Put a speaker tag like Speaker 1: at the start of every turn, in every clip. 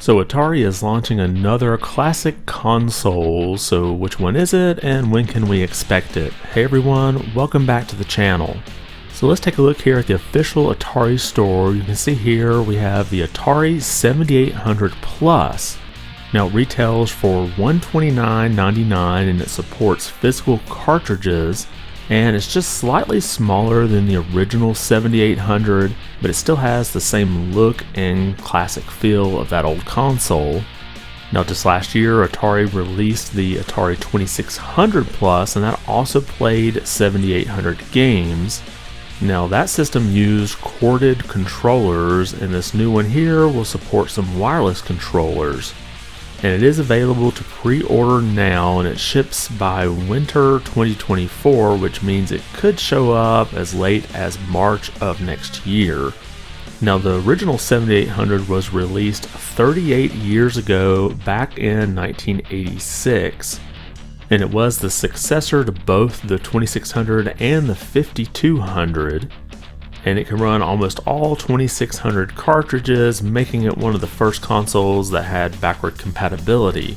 Speaker 1: So Atari is launching another classic console, so which one is it and when can we expect it? Hey everyone, welcome back to the channel. So let's take a look here at the official Atari store. You can see here we have the Atari 7800 Plus. Now it retails for $129.99 and it supports physical cartridges, and it's just slightly smaller than the original 7800, but it still has the same look and classic feel of that old console. Now just last year, Atari released the Atari 2600 Plus, and that also played 7800 games. Now that system used corded controllers, and this new one here will support some wireless controllers. And it is available to pre-order now, and it ships by winter 2024, which means it could show up as late as March of next year. Now the original 7800 was released 38 years ago, back in 1986, and it was the successor to both the 2600 and the 5200. And it can run almost all 2600 cartridges, making it one of the first consoles that had backward compatibility.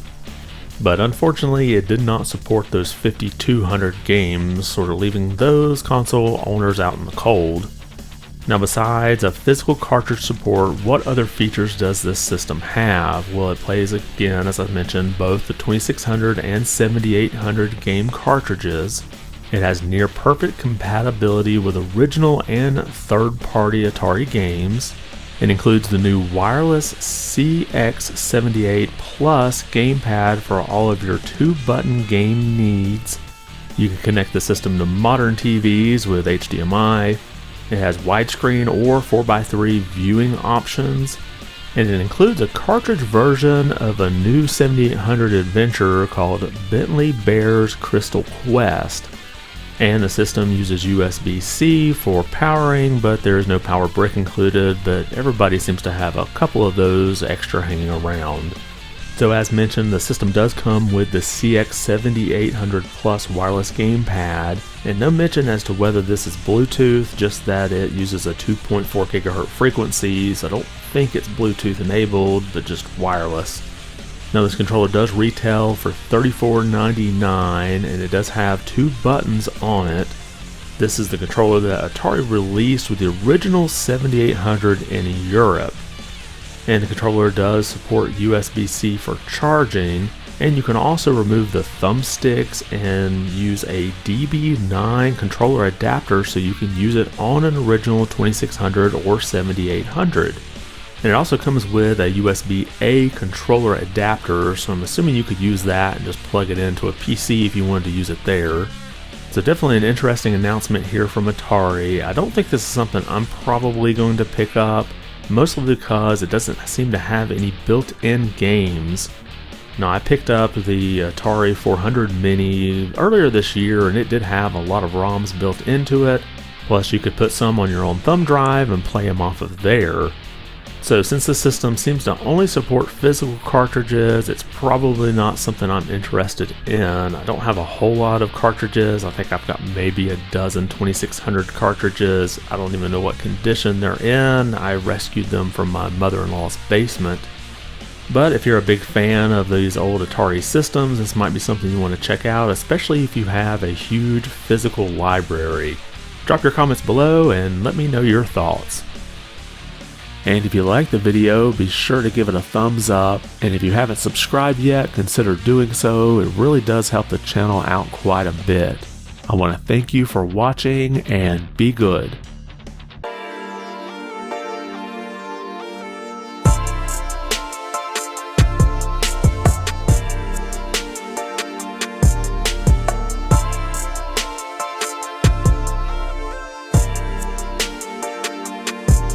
Speaker 1: But unfortunately, it did not support those 5200 games, sort of leaving those console owners out in the cold. Now besides a physical cartridge support, what other features does this system have? Well, it plays, again, as I mentioned, both the 2600 and 7800 game cartridges. It has near perfect compatibility with original and third-party Atari games. It includes the new wireless CX78 Plus gamepad for all of your 2-button game needs. You can connect the system to modern TVs with HDMI. It has widescreen or 4x3 viewing options. And it includes a cartridge version of a new 7800 adventure called Bentley Bear's Crystal Quest. And the system uses USB-C for powering, but there is no power brick included, but everybody seems to have a couple of those extra hanging around. So as mentioned, the system does come with the CX7800 Plus wireless gamepad, and no mention as to whether this is Bluetooth, just that it uses a 2.4 GHz frequency, so I don't think it's Bluetooth enabled, but just wireless. Now this controller does retail for $34.99, and it does have 2 buttons on it. This is the controller that Atari released with the original 7800 in Europe. And the controller does support USB-C for charging, and you can also remove the thumbsticks and use a DB9 controller adapter so you can use it on an original 2600 or 7800. And it also comes with a USB-A controller adapter, so I'm assuming you could use that and just plug it into a PC if you wanted to use it there. So definitely an interesting announcement here from Atari. I don't think this is something I'm probably going to pick up, mostly because it doesn't seem to have any built-in games. Now I picked up the Atari 400 Mini earlier this year, and it did have a lot of ROMs built into it, plus you could put some on your own thumb drive and play them off of there. So since the system seems to only support physical cartridges, it's probably not something I'm interested in. I don't have a whole lot of cartridges. I think I've got maybe a dozen 2600 cartridges. I don't even know what condition they're in. I rescued them from my mother-in-law's basement. But if you're a big fan of these old Atari systems, this might be something you want to check out, especially if you have a huge physical library. Drop your comments below and let me know your thoughts. And if you liked the video, be sure to give it a thumbs up, and if you haven't subscribed yet, consider doing so. It really does help the channel out quite a bit. I want to thank you for watching, and be good.